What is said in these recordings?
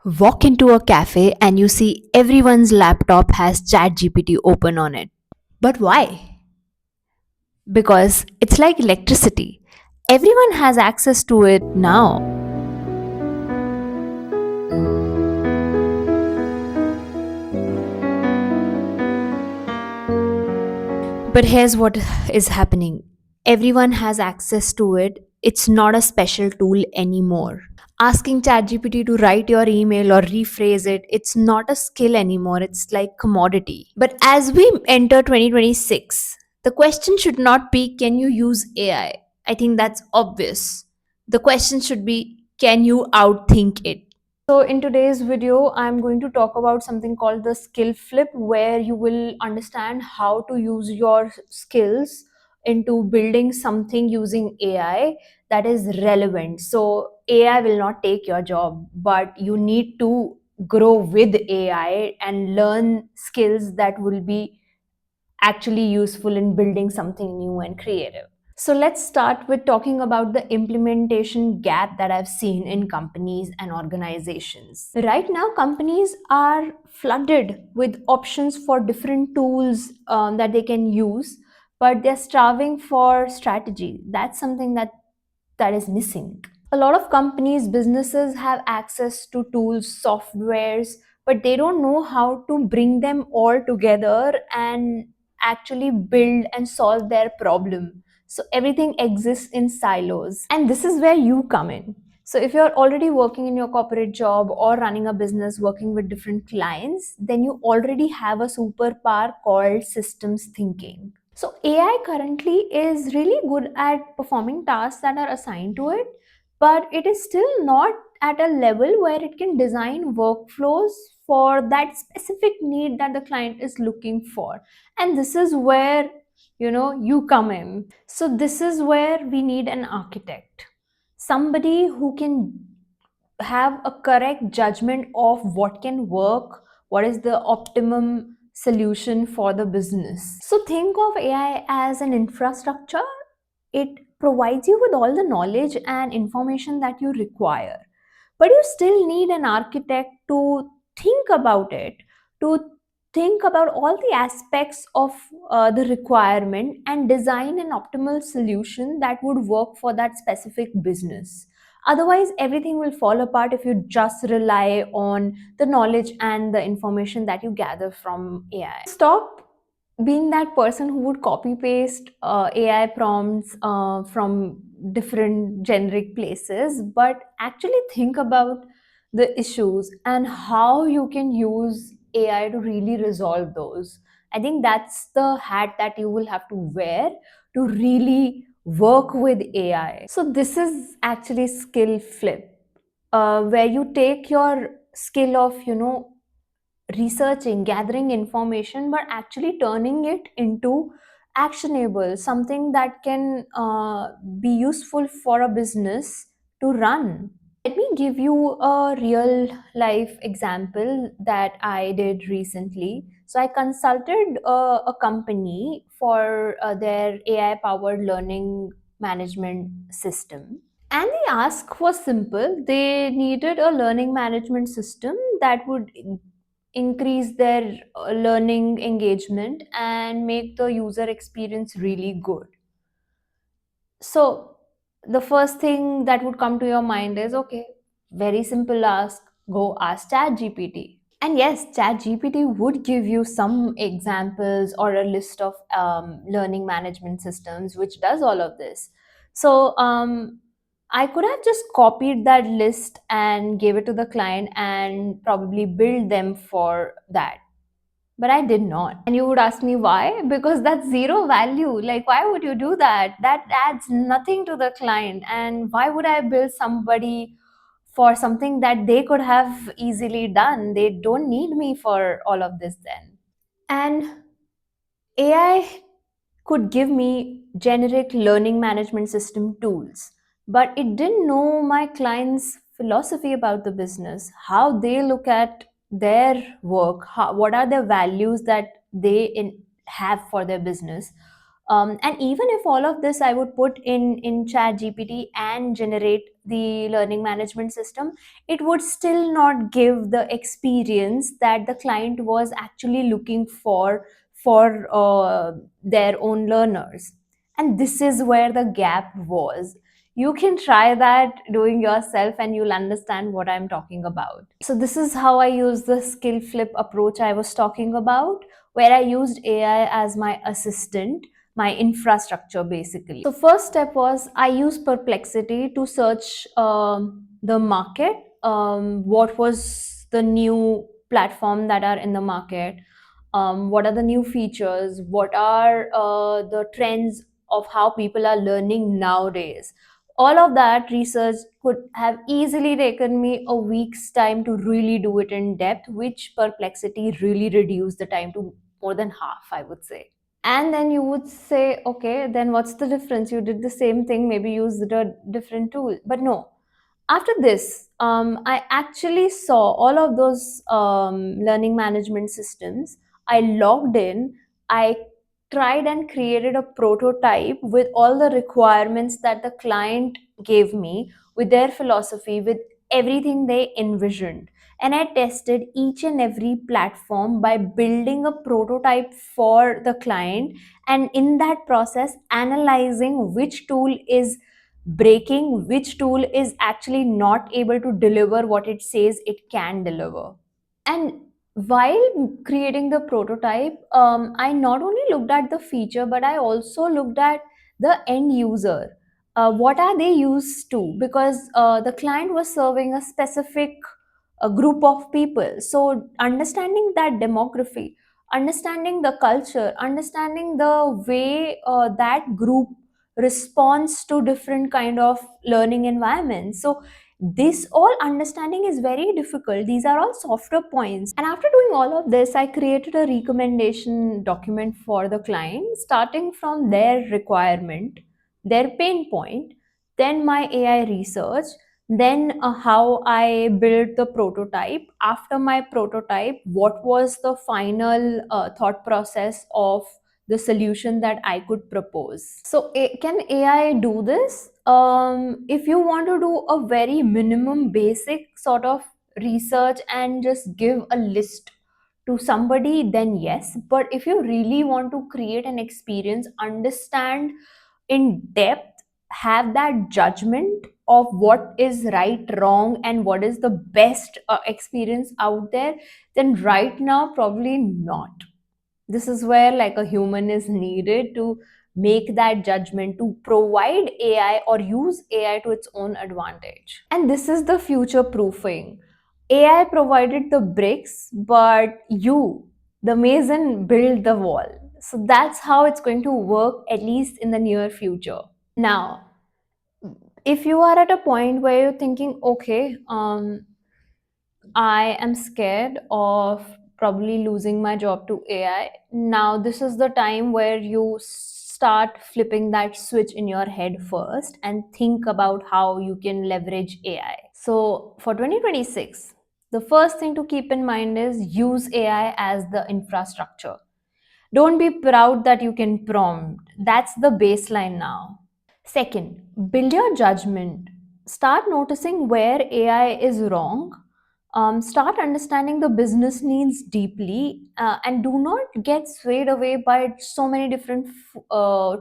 Walk into a cafe and you see everyone's laptop has ChatGPT open on it. But why? Because it's like electricity. Everyone has access to it now. But here's what is happening, everyone has access to it. It's not a special tool anymore. Asking ChatGPT to write your email or rephrase it, it's not a skill anymore. It's like commodity. But as we enter 2026, the question should not be can you use AI? I think that's obvious. The question should be can you outthink it? So, in today's video, I'm going to talk about something called the skill flip, where you will understand how to use your skills into building something using AI that is relevant. So, AI will not take your job, but you need to grow with AI and learn skills that will be actually useful in building something new and creative. So let's start with talking about the implementation gap that I've seen in companies and organizations. Right now, companies are flooded with options for different tools that they can use, but they're starving for strategy. That's something that is missing. A lot of companies, businesses have access to tools, softwares, but they don't know how to bring them all together and actually build and solve their problem. So everything exists in silos. And this is where you come in. So if you're already working in your corporate job or running a business working with different clients, then you already have a superpower called systems thinking. So AI currently is really good at performing tasks that are assigned to it, but it is still not at a level where it can design workflows for that specific need that the client is looking for. And this is where you come in. So this is where we need an architect, somebody who can have a correct judgment of what can work, what is the optimum solution for the business. So think of AI as an infrastructure. It provides you with all the knowledge and information that you require, but you still need an architect to think about it, to think about all the aspects of the requirement and design an optimal solution that would work for that specific business. Otherwise, everything will fall apart if you just rely on the knowledge and the information that you gather from AI. Stop being that person who would copy paste AI prompts from different generic places, but actually think about the issues and how you can use AI to really resolve those. I think that's the hat that you will have to wear to really work with AI. So, this is actually skill flip, where you take your skill of, researching, gathering information, but actually turning it into actionable, something that can be useful for a business to run. Let me give you a real life example that I did recently. So, I consulted a company for their AI powered learning management system. And the ask was simple. They needed a learning management system that would increase their learning engagement and make the user experience really good. So, the first thing that would come to your mind is okay, very simple ask, go ask ChatGPT. And yes, ChatGPT would give you some examples or a list of learning management systems which does all of this. So, I could have just copied that list and gave it to the client and probably build them for that. But I did not. And you would ask me why? Because that's zero value. Like, why would you do that? That adds nothing to the client. And why would I build somebody for something that they could have easily done? They don't need me for all of this then. And AI could give me generic learning management system tools, but it didn't know my client's philosophy about the business, how they look at their work, what are the values that they have for their business, And even if all of this I would put in chat gpt and generate the learning management system, it would still not give the experience that the client was actually looking for their own learners. And this is where the gap was. You can try that doing yourself and you'll understand what I'm talking about. So this is how I use the skill flip approach I was talking about, where I used AI as my assistant, my infrastructure basically. So first step was I used Perplexity to search the market. What was the new platform that are in the market? What are the new features? What are the trends of how people are learning nowadays? All of that research could have easily taken me a week's time to really do it in depth, which Perplexity really reduced the time to more than half, I would say. And then you would say, okay, then what's the difference? You did the same thing, maybe used a different tool. But no, after this, I actually saw all of those learning management systems. I logged in, I tried and created a prototype with all the requirements that the client gave me, with their philosophy, with everything they envisioned. And I tested each and every platform by building a prototype for the client, and in that process, analyzing which tool is breaking, which tool is actually not able to deliver what it says it can deliver. And while creating the prototype, I not only looked at the feature, but I also looked at the end user. What are they used to? Because the client was serving a specific group of people. So, understanding that demography, understanding the culture, understanding the way that group responds to different kind of learning environments. So, this all understanding is very difficult. These are all softer points. And after doing all of this, I created a recommendation document for the client, starting from their requirement, their pain point, then my AI research, then how I built the prototype. After my prototype, what was the final thought process of the solution that I could propose. So, can AI do this? If you want to do a very minimum basic sort of research and just give a list to somebody, then yes. But if you really want to create an experience, understand in depth, have that judgment of what is right, wrong, and what is the best experience out there, then right now, probably not. This is where like a human is needed to make that judgment, to provide AI or use AI to its own advantage. And this is the future proofing. AI provided the bricks, but you, the mason, build the wall. So that's how it's going to work, at least in the near future. Now, if you are at a point where you're thinking, okay, I am scared of probably losing my job to AI. Now, this is the time where you start flipping that switch in your head first and think about how you can leverage AI. So, for 2026, the first thing to keep in mind is use AI as the infrastructure. Don't be proud that you can prompt. That's the baseline now. Second, build your judgment. Start noticing where AI is wrong. Start understanding the business needs deeply, and do not get swayed away by so many different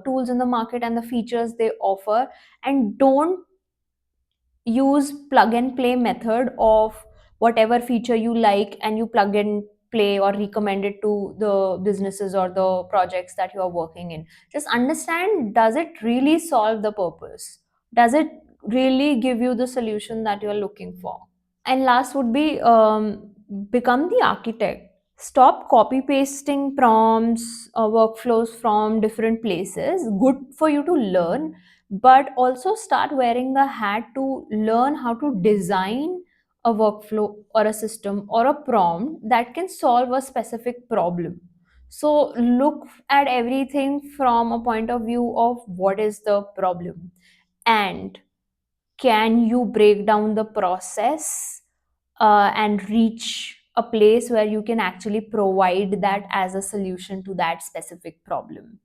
tools in the market and the features they offer. And don't use plug and play method of whatever feature you like and you plug and play or recommend it to the businesses or the projects that you are working in. Just understand, does it really solve the purpose? Does it really give you the solution that you're looking for? And last would be become the architect. Stop copy pasting prompts or workflows from different places. Good for you to learn, but also start wearing the hat to learn how to design a workflow or a system or a prompt that can solve a specific problem. So look at everything from a point of view of what is the problem, and can you break down the process and reach a place where you can actually provide that as a solution to that specific problem.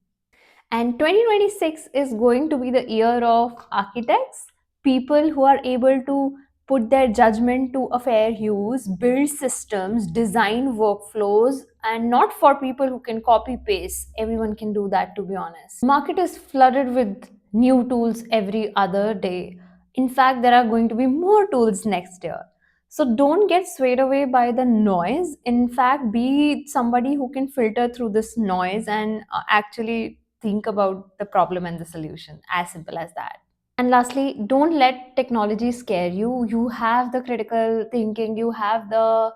And 2026 is going to be the year of architects, people who are able to put their judgment to a fair use, build systems, design workflows, and not for people who can copy paste. Everyone can do that, to be honest. Market is flooded with new tools every other day. In fact, there are going to be more tools next year. So don't get swayed away by the noise. In fact, be somebody who can filter through this noise and actually think about the problem and the solution. As simple as that. And lastly, don't let technology scare you. You have the critical thinking, you have the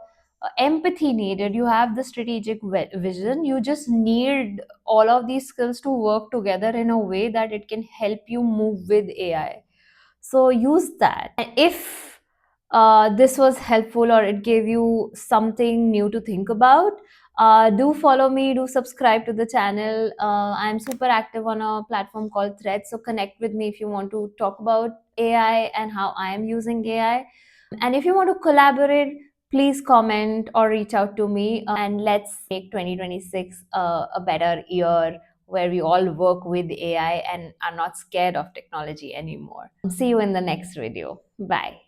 empathy needed, you have the strategic vision. You just need all of these skills to work together in a way that it can help you move with AI. So use that. And if this was helpful or it gave you something new to think about, do follow me, do subscribe to the channel. I'm super active on a platform called Threads, so connect with me if you want to talk about AI and how I am using AI. And if you want to collaborate, please comment or reach out to me, and let's make 2026 a better year where we all work with AI and are not scared of technology anymore. See you in the next video. Bye.